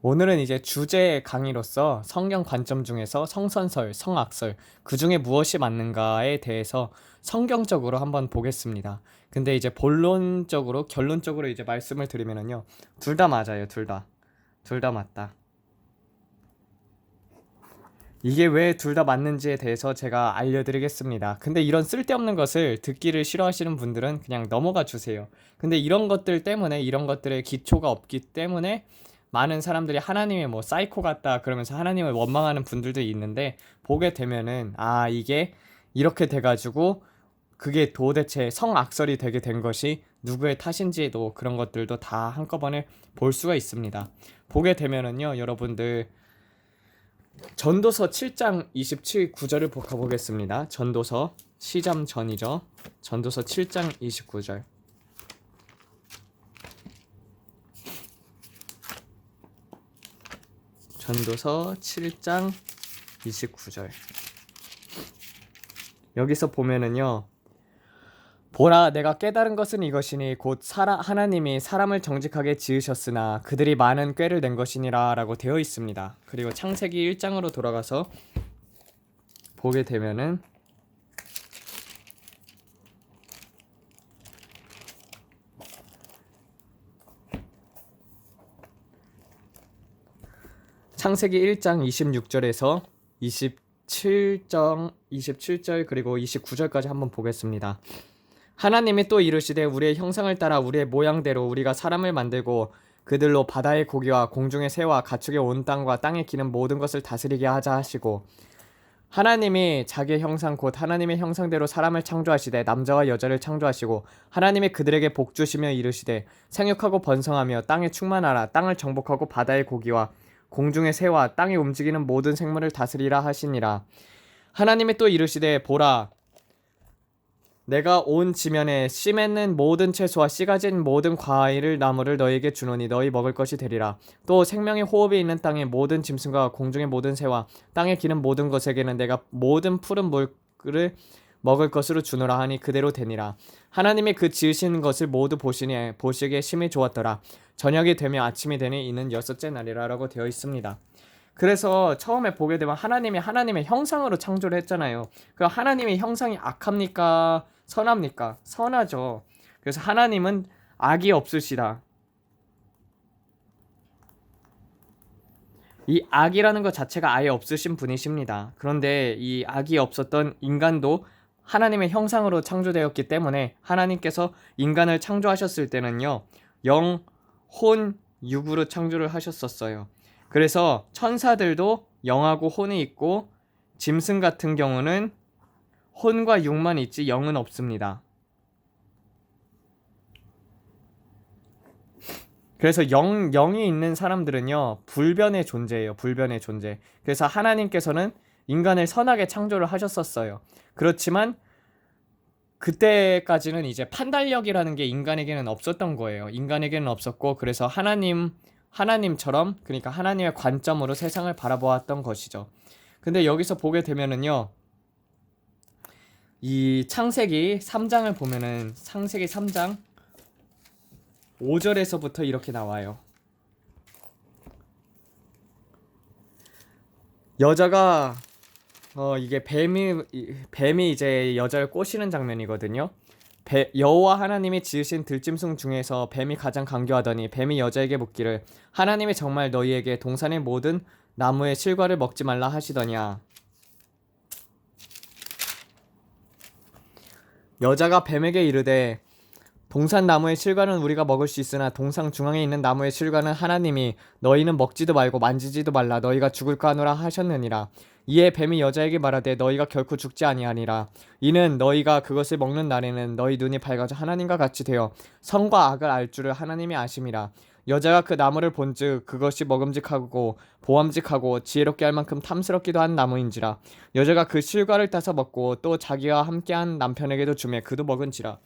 오늘은 이제 주제 강의로서 성경 관점 중에서 성선설, 성악설, 그 중에 무엇이 맞는가에 대해서 성경적으로 한번 보겠습니다. 근데 이제 본론적으로, 결론적으로 이제 말씀을 드리면은요, 둘 다 맞아요, 둘 다. 둘 다 맞다. 이게 왜 둘 다 맞는지에 대해서 제가 알려드리겠습니다. 근데 이런 쓸데없는 것을 듣기를 싫어하시는 분들은 그냥 넘어가 주세요. 근데 이런 것들 때문에, 이런 것들의 기초가 없기 때문에 많은 사람들이 하나님의 뭐 사이코 같다 그러면서 하나님을 원망하는 분들도 있는데, 보게 되면은 이게 이렇게 돼가지고 그게 도대체 성악설이 되게 된 것이 누구의 탓인지도, 그런 것들도 다 한꺼번에 볼 수가 있습니다. 보게 되면은요, 여러분들, 전도서 7장 27 구절을 가보겠습니다. 전도서 시점 전이죠. 전도서 7장 29절. 전도서 7장 29절. 여기서 보면은요, 보라, 내가 깨달은 것은 이것이니 곧 하나님이 사람을 정직하게 지으셨으나 그들이 많은 꾀를 낸 것이니라 라고 되어 있습니다. 그리고 창세기 1장으로 돌아가서 보게 되면은 창세기 1장 26절에서 27절 그리고 29절까지 한번 보겠습니다. 하나님이 또 이르시되 우리의 형상을 따라 우리의 모양대로 우리가 사람을 만들고 그들로 바다의 고기와 공중의 새와 가축의 온 땅과 땅에 기는 모든 것을 다스리게 하자 하시고, 하나님이 자기의 형상 곧 하나님의 형상대로 사람을 창조하시되 남자와 여자를 창조하시고 하나님이 그들에게 복 주시며 이르시되 생육하고 번성하며 땅에 충만하라. 땅을 정복하고 바다의 고기와 공중의 새와 땅에 움직이는 모든 생물을 다스리라 하시니라. 하나님이 또 이르시되 보라, 내가 온 지면에 씨 맺는 모든 채소와 씨 가진 모든 과일 나무를 너희에게 주노니 너희 먹을 것이 되리라. 또 생명의 호흡이 있는 땅의 모든 짐승과 공중의 모든 새와 땅에 기는 모든 것에게는 내가 모든 푸른 물을 먹을 것으로 주노라 하니 그대로 되니라. 하나님이 그 지으신 것을 모두 보시니 보시기에 심히 좋았더라. 저녁이 되며 아침이 되니 이는 여섯째 날이라 라고 되어 있습니다. 그래서 처음에 보게 되면 하나님이 하나님의 형상으로 창조를 했잖아요. 그 하나님의 형상이 악합니까? 선합니까? 선하죠. 그래서 하나님은 악이 없으시다. 이 악이라는 것 자체가 아예 없으신 분이십니다. 그런데 이 악이 없었던 인간도 하나님의 형상으로 창조되었기 때문에 하나님께서 인간을 창조하셨을 때는요, 영, 혼, 육으로 창조를 하셨었어요. 그래서 천사들도 영하고 혼이 있고 짐승 같은 경우는 혼과 육만 있지 영은 없습니다. 그래서 영이 있는 사람들은요, 불변의 존재예요. 불변의 존재. 그래서 하나님께서는 인간을 선하게 창조를 하셨었어요. 그렇지만 그때까지는 이제 판단력이라는 게 인간에게는 없었던 거예요. 인간에게는 없었고, 그래서 하나님처럼, 그러니까 하나님의 관점으로 세상을 바라보았던 것이죠. 근데 여기서 보게 되면은요, 이 창세기 3장을 보면은 창세기 3장 5절에서부터 이렇게 나와요. 여자가 이게 뱀이 이제 여자를 꼬시는 장면이거든요. 여호와 하나님이 지으신 들짐승 중에서 뱀이 가장 간교하더니 뱀이 여자에게 묻기를 하나님이 정말 너희에게 동산의 모든 나무의 실과를 먹지 말라 하시더냐. 여자가 뱀에게 이르되 동산 나무의 실과는 우리가 먹을 수 있으나 동상 중앙에 있는 나무의 실과는 하나님이 너희는 먹지도 말고 만지지도 말라 너희가 죽을까 하노라 하셨느니라. 이에 뱀이 여자에게 말하되 너희가 결코 죽지 아니하니라. 이는 너희가 그것을 먹는 날에는 너희 눈이 밝아져 하나님과 같이 되어 선과 악을 알 줄을 하나님이 아심이라. 여자가 그 나무를 본즉 그것이 먹음직하고 보암직하고 지혜롭게 할 만큼 탐스럽기도 한 나무인지라. 여자가 그 실과를 따서 먹고 또 자기와 함께한 남편에게도 주매 그도 먹은지라.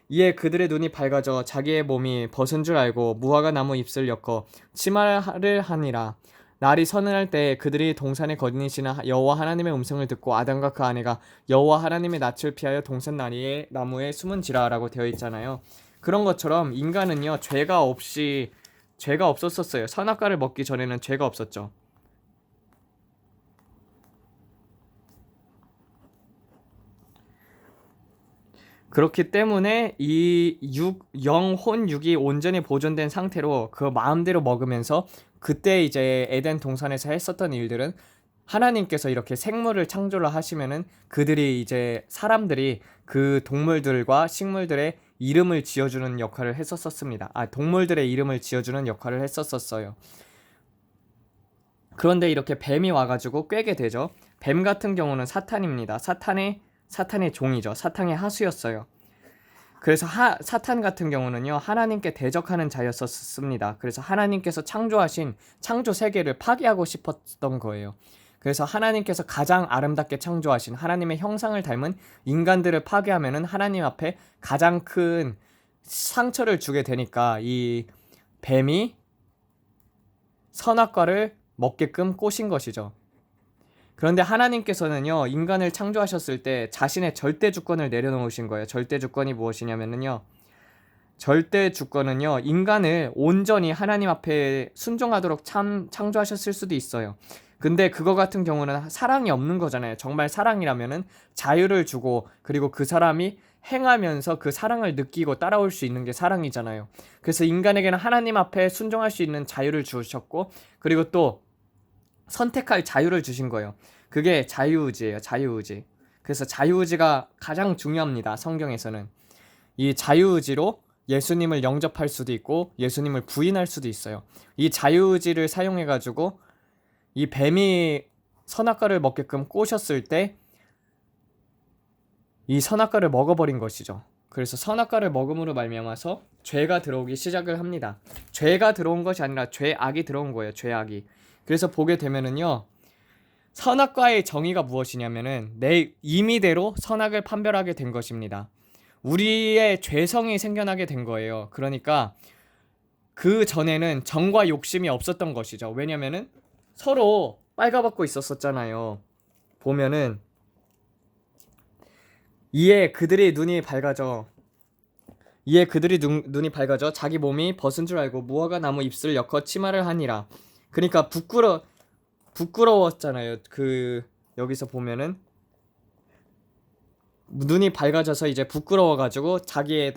이에 그들의 눈이 밝아져 자기의 몸이 벗은 줄 알고 무화과 나무 잎을 엮어 치마를 하니라. 날이 서늘할 때 그들이 동산에 거니시는 여호와 하나님의 음성을 듣고 아담과 그 아내가 여호와 하나님의 낯을 피하여 동산 나무에 숨은지라라고 되어 있잖아요. 그런 것처럼 인간은요, 죄가 없이 죄가 없었었어요. 선악과를 먹기 전에는 죄가 없었죠. 그렇기 때문에 이 영혼 육이 온전히 보존된 상태로 그 마음대로 먹으면서 그때 이제 에덴 동산에서 했었던 일들은 하나님께서 이렇게 생물을 창조를 하시면은 그들이 이제 사람들이 그 동물들과 식물들의 이름을 지어주는 역할을 했었습니다. 동물들의 이름을 지어주는 역할을 했었어요. 그런데 이렇게 뱀이 와가지고 꿰게 되죠. 뱀 같은 경우는 사탄입니다. 사탄의 종이죠. 사탄의 하수였어요. 그래서 사탄 같은 경우는요, 하나님께 대적하는 자였었습니다. 그래서 하나님께서 창조하신 창조 세계를 파괴하고 싶었던 거예요. 그래서 하나님께서 가장 아름답게 창조하신 하나님의 형상을 닮은 인간들을 파괴하면은 하나님 앞에 가장 큰 상처를 주게 되니까 이 뱀이 선악과를 먹게끔 꼬신 것이죠. 그런데 하나님께서는요, 인간을 창조하셨을 때 자신의 절대 주권을 내려놓으신 거예요. 절대 주권이 무엇이냐면요, 절대 주권은요, 인간을 온전히 하나님 앞에 순종하도록 창조하셨을 수도 있어요. 근데 그거 같은 경우는 사랑이 없는 거잖아요. 정말 사랑이라면은 자유를 주고, 그리고 그 사람이 행하면서 그 사랑을 느끼고 따라올 수 있는 게 사랑이잖아요. 그래서 인간에게는 하나님 앞에 순종할 수 있는 자유를 주셨고, 그리고 또 선택할 자유를 주신 거예요. 그게 자유의지예요. 자유의지. 그래서 자유의지가 가장 중요합니다. 성경에서는. 이 자유의지로 예수님을 영접할 수도 있고 예수님을 부인할 수도 있어요. 이 자유의지를 사용해가지고 이 뱀이 선악과를 먹게끔 꼬셨을 때 이 선악과를 먹어버린 것이죠. 그래서 선악과를 먹음으로 말미암아서 죄가 들어오기 시작을 합니다. 죄가 들어온 것이 아니라 죄악이 들어온 거예요. 죄악이. 그래서 보게 되면은요, 선악과의 정의가 무엇이냐면은 내 임의대로 선악을 판별하게 된 것입니다. 우리의 죄성이 생겨나게 된 거예요. 그러니까 그 전에는 정과 욕심이 없었던 것이죠. 왜냐면은 서로 빨가벗고 있었잖아요. 보면은 이에 그들이 눈이 밝아져 자기 몸이 벗은 줄 알고 무화과 나무 잎을 엮어 치마를 하니라. 그러니까 부끄러웠잖아요. 여기서 보면은 눈이 밝아져서 이제 부끄러워가지고 자기의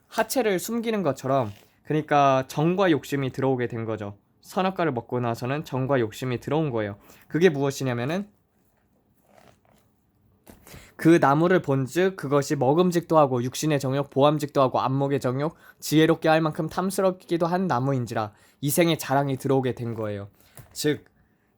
하체를 숨기는 것처럼, 그러니까 정과 욕심이 들어오게 된 거죠. 선악과를 먹고 나서는 정과 욕심이 들어온 거예요. 그게 무엇이냐면은 그 나무를 본즉 그것이 먹음직도 하고 육신의 정욕, 보암직도 하고 안목의 정욕, 지혜롭게 할 만큼 탐스럽기도 한 나무인지라 이생의 자랑이 들어오게 된 거예요. 즉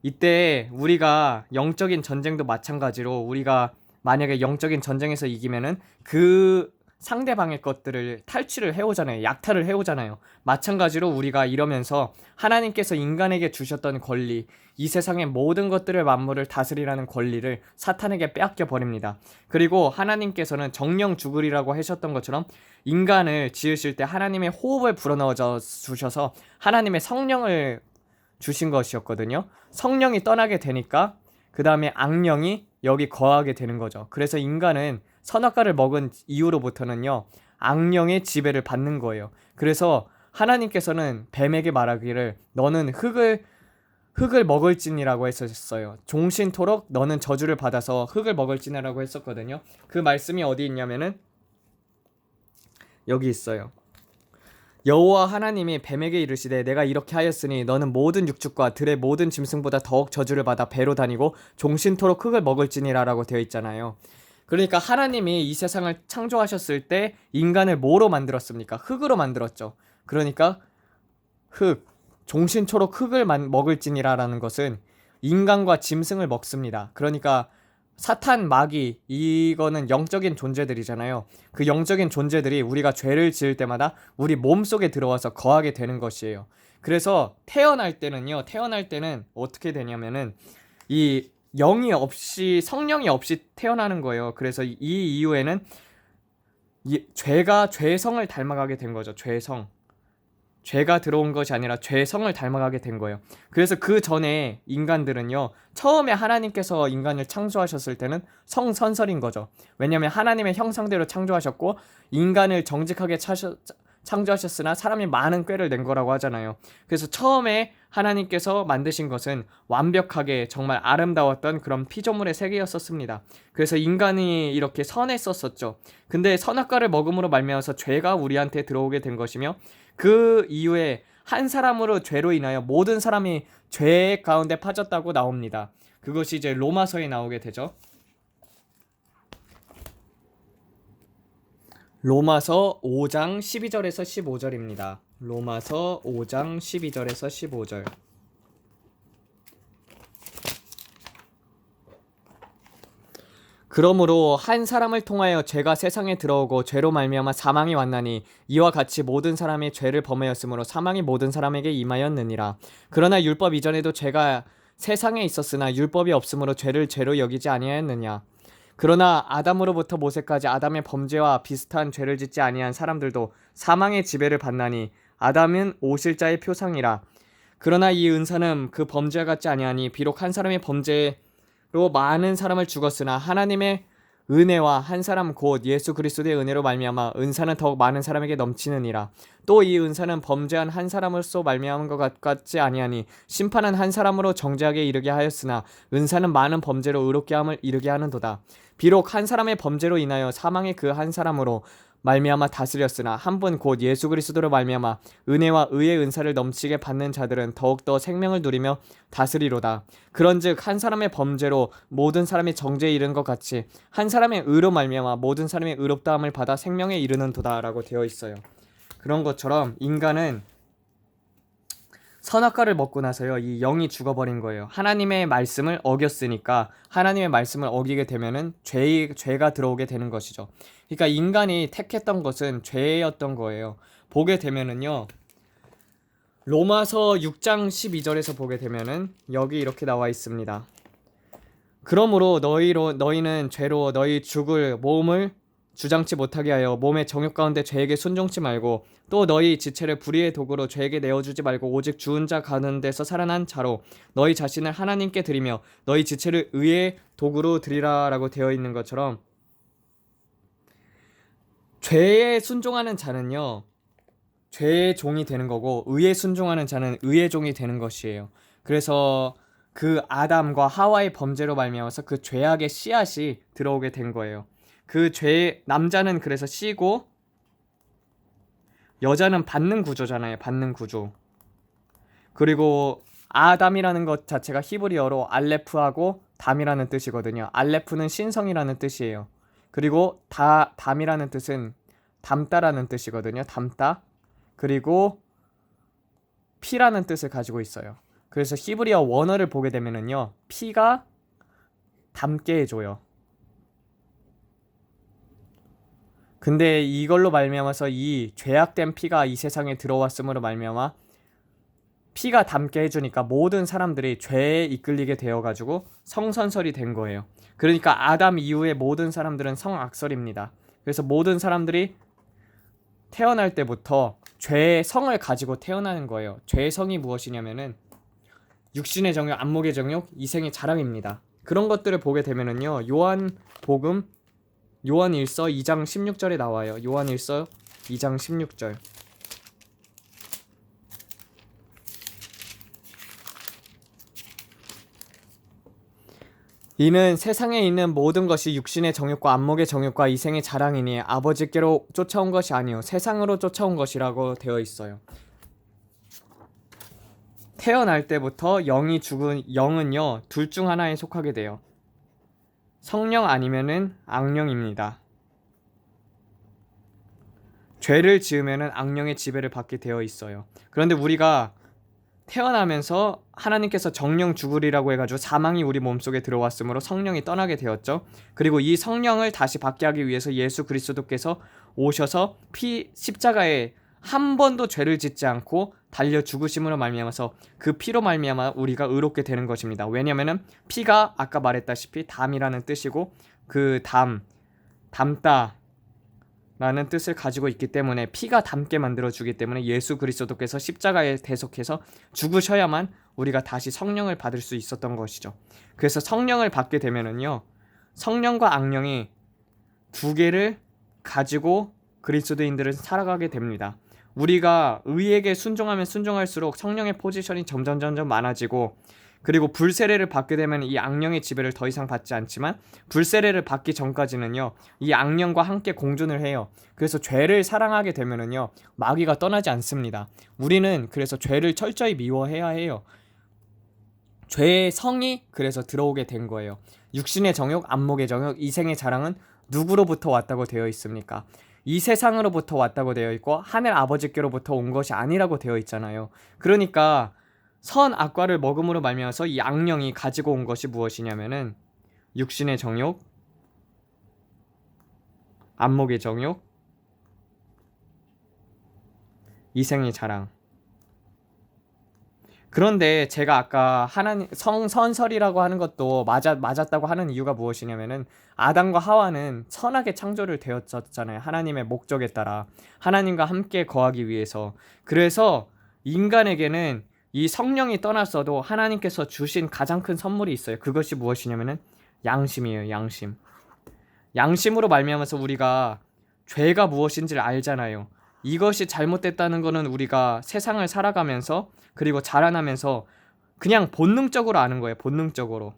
이때 우리가 영적인 전쟁도 마찬가지로 우리가 만약에 영적인 전쟁에서 이기면은 그 상대방의 것들을 탈취를 해오잖아요. 약탈을 해오잖아요. 마찬가지로 우리가 이러면서 하나님께서 인간에게 주셨던 권리, 이 세상의 모든 것들을 만물을 다스리라는 권리를 사탄에게 빼앗겨 버립니다. 그리고 하나님께서는 정령 죽으리라고 하셨던 것처럼 인간을 지으실 때 하나님의 호흡을 불어넣어 주셔서 하나님의 성령을 주신 것이었거든요. 성령이 떠나게 되니까 그 다음에 악령이 여기 거하게 되는 거죠. 그래서 인간은 선악과를 먹은 이후로부터는요, 악령의 지배를 받는 거예요. 그래서 하나님께서는 뱀에게 말하기를 너는 흙을 먹을지니라고 했었어요. 종신토록 너는 저주를 받아서 흙을 먹을지니라고 했었거든요. 그 말씀이 어디 있냐면은 여기 있어요. 여호와 하나님이 뱀에게 이르시되 내가 이렇게 하였으니 너는 모든 육축과 들의 모든 짐승보다 더욱 저주를 받아 배로 다니고 종신토록 흙을 먹을지니라 라고 되어 있잖아요. 그러니까 하나님이 이 세상을 창조하셨을 때 인간을 뭐로 만들었습니까? 흙으로 만들었죠. 그러니까 종신토록 흙을 먹을지니라 라는 것은 인간과 짐승을 먹습니다. 그러니까 사탄, 마귀, 이거는 영적인 존재들이잖아요. 그 영적인 존재들이 우리가 죄를 지을 때마다 우리 몸속에 들어와서 거하게 되는 것이에요. 그래서 태어날 때는 어떻게 되냐면은 이 성령이 없이 태어나는 거예요. 그래서 이 이후에는 죄가 죄성을 닮아가게 된 거죠. 죄가 들어온 것이 아니라 죄성을 닮아가게 된 거예요. 그래서 그 전에 인간들은요, 처음에 하나님께서 인간을 창조하셨을 때는 성선설인 거죠. 왜냐하면 하나님의 형상대로 창조하셨고 인간을 정직하게 창조하셨으나 사람이 많은 꾀를 낸 거라고 하잖아요. 그래서 처음에 하나님께서 만드신 것은 완벽하게 정말 아름다웠던 그런 피조물의 세계였었습니다. 그래서 인간이 이렇게 선했었었죠. 근데 선악과를 먹음으로 말미암아서 죄가 우리한테 들어오게 된 것이며, 그 이후에 한 사람으로 죄로 인하여 모든 사람이 죄 가운데 빠졌다고 나옵니다. 그것이 이제 로마서에 나오게 되죠. 로마서 5장 12절에서 15절입니다. 로마서 5장 12절에서 15절. 그러므로 한 사람을 통하여 죄가 세상에 들어오고 죄로 말미암아 사망이 왔나니 이와 같이 모든 사람이 죄를 범하였으므로 사망이 모든 사람에게 임하였느니라. 그러나 율법 이전에도 죄가 세상에 있었으나 율법이 없으므로 죄를 죄로 여기지 아니하였느냐. 그러나 아담으로부터 모세까지 아담의 범죄와 비슷한 죄를 짓지 아니한 사람들도 사망의 지배를 받나니 아담은 오실자의 표상이라. 그러나 이 은사는 그 범죄와 같지 아니하니 비록 한 사람의 범죄로 많은 사람을 죽었으나 하나님의 은혜와 한 사람 곧 예수 그리스도의 은혜로 말미암아 은사는 더욱 많은 사람에게 넘치느니라. 또 이 은사는 범죄한 한 사람으로서 말미암은 것 같지 아니하니 심판은 한 사람으로 정죄하게 이르게 하였으나 은사는 많은 범죄로 의롭게 함을 이르게 하는도다. 비록 한 사람의 범죄로 인하여 사망의 그 한 사람으로 말미암아 다스렸으나 한 분 곧 예수 그리스도로 말미암아 은혜와 의의 은사를 넘치게 받는 자들은 더욱더 생명을 누리며 다스리로다. 그런즉 한 사람의 범죄로 모든 사람이 정죄에 이른 것 같이 한 사람의 의로 말미암아 모든 사람의 의롭다함을 받아 생명에 이르는도다라고 되어 있어요. 그런 것처럼 인간은 선악과를 먹고 나서요, 이 영이 죽어버린 거예요. 하나님의 말씀을 어겼으니까 하나님의 말씀을 어기게 되면은 죄가 들어오게 되는 것이죠. 그러니까 인간이 택했던 것은 죄였던 거예요. 보게 되면은요, 로마서 6장 12절에서 보게 되면은 여기 이렇게 나와 있습니다. 그러므로 너희는 죄로 너희 죽을 몸을 주장치 못하게 하여 몸의 정욕 가운데 죄에게 순종치 말고 또 너희 지체를 불의의 도구로 죄에게 내어주지 말고 오직 죽은 자 가운데서 살아난 자로 너희 자신을 하나님께 드리며 너희 지체를 의의 도구로 드리라라고 되어 있는 것처럼, 죄에 순종하는 자는요 죄의 종이 되는 거고 의에 순종하는 자는 의의 종이 되는 것이에요. 그래서 그 아담과 하와의 범죄로 말미암아서 그 죄악의 씨앗이 들어오게 된 거예요. 그 죄, 남자는 그래서 씨고 여자는 받는 구조잖아요. 받는 구조. 그리고 아담이라는 것 자체가 히브리어로 알레프하고 담이라는 뜻이거든요. 알레프는 신성이라는 뜻이에요. 그리고 담이라는 뜻은 담다라는 뜻이거든요. 담다. 그리고 피라는 뜻을 가지고 있어요. 그래서 히브리어 원어를 보게 되면은요, 피가 담게 해줘요. 근데 이걸로 말미암아서 이 죄악된 피가 이 세상에 들어왔음으로 말미암아 피가 담게 해주니까 모든 사람들이 죄에 이끌리게 되어가지고 성선설이 된 거예요. 그러니까 아담 이후의 모든 사람들은 성악설입니다. 그래서 모든 사람들이 태어날 때부터 죄의 성을 가지고 태어나는 거예요. 죄의 성이 무엇이냐면은 육신의 정욕, 안목의 정욕, 이생의 자랑입니다. 그런 것들을 보게 되면은요, 요한일서 2장 16절에 나와요. 요한일서 2장 16절. 이는 세상에 있는 모든 것이 육신의 정욕과 안목의 정욕과 이생의 자랑이니 아버지께로 쫓아온 것이 아니요 세상으로 쫓아온 것이라고 되어 있어요. 태어날 때부터 영이 죽은 영은요 둘 중 하나에 속하게 돼요. 성령 아니면은 악령입니다. 죄를 지으면은 악령의 지배를 받게 되어 있어요. 그런데 우리가 태어나면서 하나님께서 정령 죽으리라고 해가지고 사망이 우리 몸속에 들어왔으므로 성령이 떠나게 되었죠. 그리고 이 성령을 다시 받게 하기 위해서 예수 그리스도께서 오셔서 십자가에 한 번도 죄를 짓지 않고 달려 죽으심으로 말미암아서 그 피로 말미암아 우리가 의롭게 되는 것입니다. 왜냐면은 피가 아까 말했다시피 담이라는 뜻이고 그 담다 라는 뜻을 가지고 있기 때문에 피가 담게 만들어주기 때문에 예수 그리스도께서 십자가에 대속해서 죽으셔야만 우리가 다시 성령을 받을 수 있었던 것이죠. 그래서 성령을 받게 되면은요, 성령과 악령이 두 개를 가지고 그리스도인들은 살아가게 됩니다. 우리가 의에게 순종하면 순종할수록 성령의 포지션이 점점 많아지고, 그리고 불세례를 받게 되면 이 악령의 지배를 더 이상 받지 않지만, 불세례를 받기 전까지는요 이 악령과 함께 공존을 해요. 그래서 죄를 사랑하게 되면은요 마귀가 떠나지 않습니다. 우리는 그래서 죄를 철저히 미워해야 해요. 죄의 성이 그래서 들어오게 된 거예요. 육신의 정욕, 안목의 정욕, 이생의 자랑은 누구로부터 왔다고 되어 있습니까? 이 세상으로부터 왔다고 되어 있고 하늘 아버지께로부터 온 것이 아니라고 되어 있잖아요. 그러니까 선 악과를 먹음으로 말미암아서 이 악령이 가지고 온 것이 무엇이냐면은 육신의 정욕, 안목의 정욕, 이생의 자랑. 그런데 제가 아까 하나님 성선설이라고 하는 것도 맞았다고 하는 이유가 무엇이냐면은 아담과 하와는 선하게 창조를 되었잖아요. 하나님의 목적에 따라 하나님과 함께 거하기 위해서. 그래서 인간에게는 이 성령이 떠났어도 하나님께서 주신 가장 큰 선물이 있어요. 그것이 무엇이냐면은 양심이에요. 양심. 양심으로 말미암아서 우리가 죄가 무엇인지를 알잖아요. 이것이 잘못됐다는 거는 우리가 세상을 살아가면서 그리고 자라나면서 그냥 본능적으로 아는 거예요. 본능적으로.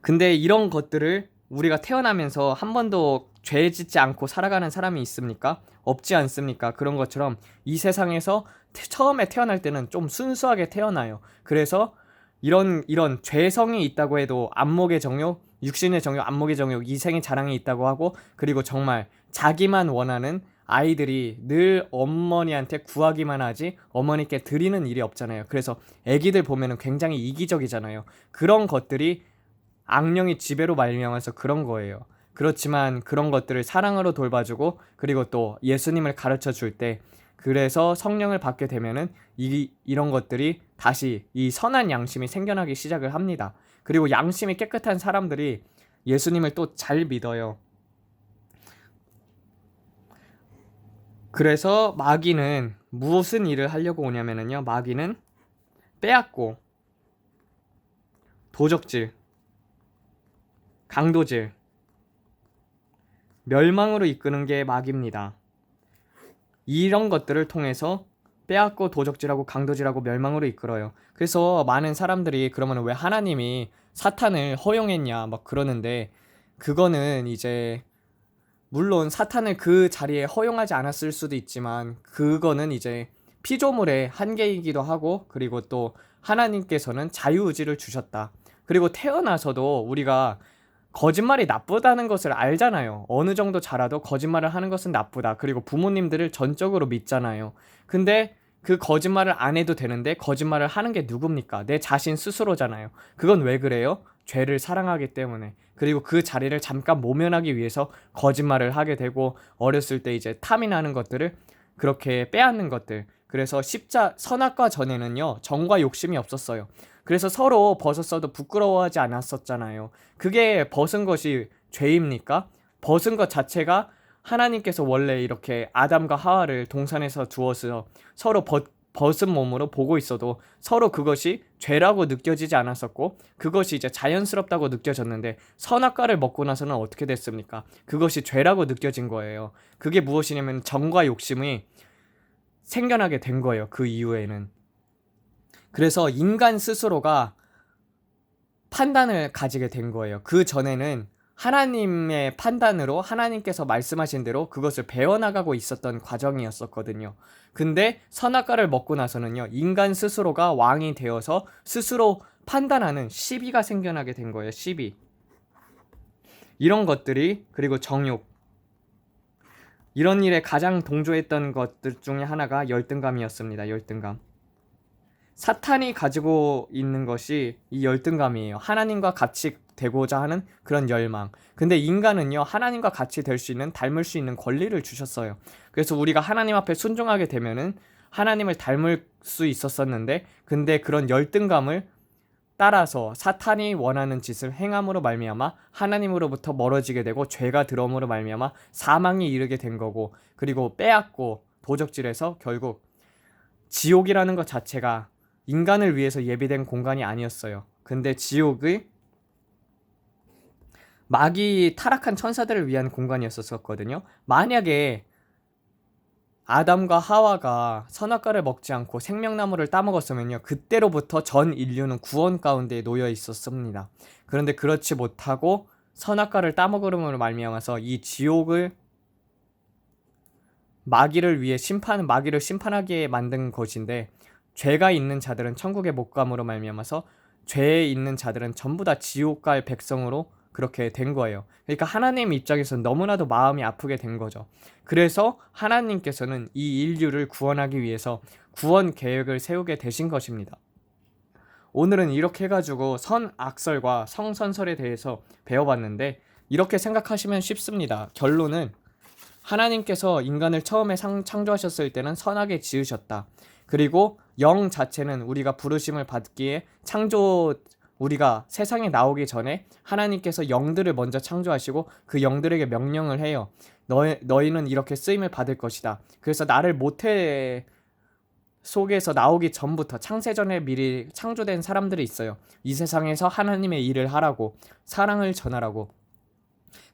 근데 이런 것들을 우리가 태어나면서 한 번도 죄 짓지 않고 살아가는 사람이 있습니까? 없지 않습니까? 그런 것처럼 이 세상에서 처음에 태어날 때는 좀 순수하게 태어나요. 그래서 이런 죄성이 있다고 해도 안목의 정욕, 육신의 정욕, 안목의 정욕, 이생의 자랑이 있다고 하고, 그리고 정말 자기만 원하는 아이들이 늘 어머니한테 구하기만 하지 어머니께 드리는 일이 없잖아요. 그래서 애기들 보면은 굉장히 이기적이잖아요. 그런 것들이 악령의 지배로 말미암아서 그런 거예요. 그렇지만 그런 것들을 사랑으로 돌봐주고, 그리고 또 예수님을 가르쳐 줄 때, 그래서 성령을 받게 되면은 이런 것들이 다시 이 선한 양심이 생겨나기 시작을 합니다. 그리고 양심이 깨끗한 사람들이 예수님을 또 잘 믿어요. 그래서 마귀는 무슨 일을 하려고 오냐면요, 마귀는 빼앗고 도적질, 강도질, 멸망으로 이끄는 게 마귀입니다. 이런 것들을 통해서 빼앗고 도적질하고 강도질하고 멸망으로 이끌어요. 그래서 많은 사람들이 그러면 왜 하나님이 사탄을 허용했냐 막 그러는데, 그거는 이제 물론 사탄을 그 자리에 허용하지 않았을 수도 있지만 그거는 이제 피조물의 한계이기도 하고, 그리고 또 하나님께서는 자유의지를 주셨다. 그리고 태어나서도 우리가 거짓말이 나쁘다는 것을 알잖아요. 어느 정도 자라도 거짓말을 하는 것은 나쁘다. 그리고 부모님들을 전적으로 믿잖아요. 근데 그 거짓말을 안 해도 되는데 거짓말을 하는 게 누굽니까? 내 자신 스스로잖아요. 그건 왜 그래요? 죄를 사랑하기 때문에. 그리고 그 자리를 잠깐 모면하기 위해서 거짓말을 하게 되고, 어렸을 때 이제 탐이 나는 것들을 그렇게 빼앗는 것들. 그래서 선악과 전에는요 정과 욕심이 없었어요. 그래서 서로 벗었어도 부끄러워하지 않았었잖아요. 그게 벗은 것이 죄입니까? 벗은 것 자체가 하나님께서 원래 이렇게 아담과 하와를 동산에서 두어서 서로 벗은 몸으로 보고 있어도 서로 그것이 죄라고 느껴지지 않았었고, 그것이 이제 자연스럽다고 느껴졌는데, 선악과를 먹고 나서는 어떻게 됐습니까? 그것이 죄라고 느껴진 거예요. 그게 무엇이냐면 정과 욕심이 생겨나게 된 거예요. 그 이후에는. 그래서 인간 스스로가 판단을 가지게 된 거예요. 그 전에는 하나님의 판단으로 하나님께서 말씀하신 대로 그것을 배워나가고 있었던 과정이었었거든요. 근데 선악과를 먹고 나서는요, 인간 스스로가 왕이 되어서 스스로 판단하는 시비가 생겨나게 된 거예요. 시비. 이런 것들이, 그리고 정욕, 이런 일에 가장 동조했던 것들 중에 하나가 열등감이었습니다. 열등감. 사탄이 가지고 있는 것이 이 열등감이에요. 하나님과 같이 되고자 하는 그런 열망. 근데 인간은요, 하나님과 같이 될 수 있는, 닮을 수 있는 권리를 주셨어요. 그래서 우리가 하나님 앞에 순종하게 되면은 하나님을 닮을 수 있었었는데, 근데 그런 열등감을 따라서 사탄이 원하는 짓을 행함으로 말미암아 하나님으로부터 멀어지게 되고, 죄가 들어옴으로 말미암아 사망에 이르게 된 거고, 그리고 빼앗고 도적질해서 결국 지옥이라는 것 자체가 인간을 위해서 예비된 공간이 아니었어요. 근데 지옥의 마귀 타락한 천사들을 위한 공간이었었거든요. 만약에 아담과 하와가 선악과를 먹지 않고 생명나무를 따먹었으면요, 그때로부터 전 인류는 구원 가운데 놓여 있었습니다. 그런데 그렇지 못하고 선악과를 따먹음으로 말미암아서 이 지옥을 마귀를 심판하게 만든 것인데, 죄가 있는 자들은 천국에 못 감으로 말미암아서 죄에 있는 자들은 전부 다 지옥 갈 백성으로 그렇게 된 거예요. 그러니까 하나님 입장에서 너무나도 마음이 아프게 된 거죠. 그래서 하나님께서는 이 인류를 구원하기 위해서 구원 계획을 세우게 되신 것입니다. 오늘은 이렇게 해가지고 선악설과 성선설에 대해서 배워봤는데, 이렇게 생각하시면 쉽습니다. 결론은 하나님께서 인간을 처음에 창조하셨을 때는 선하게 지으셨다. 그리고 영 자체는 우리가 부르심을 받기에 우리가 세상에 나오기 전에 하나님께서 영들을 먼저 창조하시고 그 영들에게 명령을 해요. 너희는 이렇게 쓰임을 받을 것이다. 그래서 나를 모태 속에서 나오기 전부터 창세전에 미리 창조된 사람들이 있어요. 이 세상에서 하나님의 일을 하라고, 사랑을 전하라고.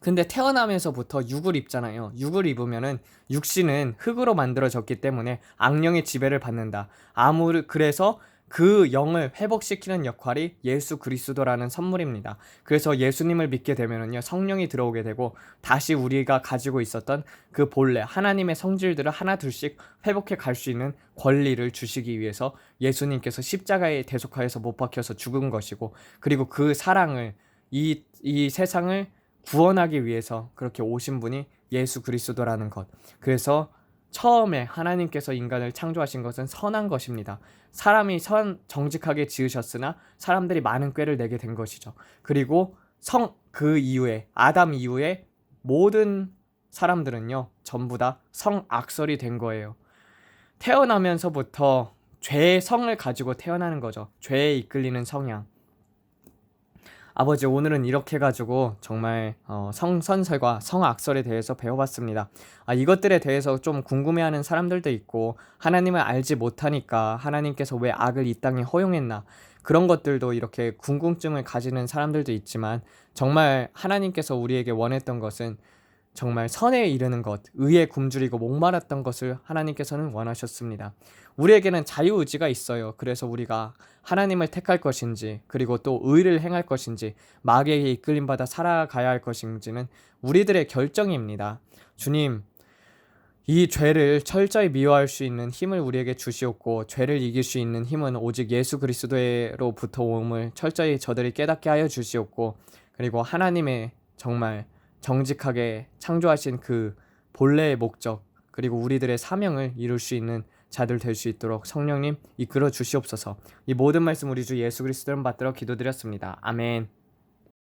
근데 태어나면서부터 육을 입잖아요. 육을 입으면은 육신은 흙으로 만들어졌기 때문에 악령의 지배를 받는다. 그래서 그 영을 회복시키는 역할이 예수 그리스도라는 선물입니다. 그래서 예수님을 믿게 되면은요, 성령이 들어오게 되고 다시 우리가 가지고 있었던 그 본래 하나님의 성질들을 하나 둘씩 회복해 갈 수 있는 권리를 주시기 위해서 예수님께서 십자가에 대속하여서 못 박혀서 죽은 것이고, 그리고 그 사랑을 이 세상을 구원하기 위해서 그렇게 오신 분이 예수 그리스도라는 것. 그래서 처음에 하나님께서 인간을 창조하신 것은 선한 것입니다. 사람이 정직하게 지으셨으나 사람들이 많은 꾀를 내게 된 것이죠. 그리고 그 이후에 아담 이후에 모든 사람들은요, 전부 다 성악설이 된 거예요. 태어나면서부터 죄의 성을 가지고 태어나는 거죠. 죄에 이끌리는 성향. 아버지, 오늘은 이렇게 해가지고 정말 성선설과 성악설에 대해서 배워봤습니다. 이것들에 대해서 좀 궁금해하는 사람들도 있고, 하나님을 알지 못하니까 하나님께서 왜 악을 이 땅에 허용했나, 그런 것들도 이렇게 궁금증을 가지는 사람들도 있지만, 정말 하나님께서 우리에게 원했던 것은 정말 선에 이르는 것, 의에 굶주리고 목마랐던 것을 하나님께서는 원하셨습니다. 우리에게는 자유의지가 있어요. 그래서 우리가 하나님을 택할 것인지, 그리고 또 의를 행할 것인지, 마귀에게 이끌림받아 살아가야 할 것인지는 우리들의 결정입니다. 주님, 이 죄를 철저히 미워할 수 있는 힘을 우리에게 주시옵고, 죄를 이길 수 있는 힘은 오직 예수 그리스도로부터 오음을 철저히 저들이 깨닫게 하여 주시옵고, 그리고 하나님의 정말 정직하게 창조하신 그 본래의 목적, 그리고 우리들의 사명을 이룰 수 있는 자들 될 수 있도록 성령님 이끌어 주시옵소서. 이 모든 말씀 우리 주 예수 그리스도를 받들어 기도드렸습니다. 아멘.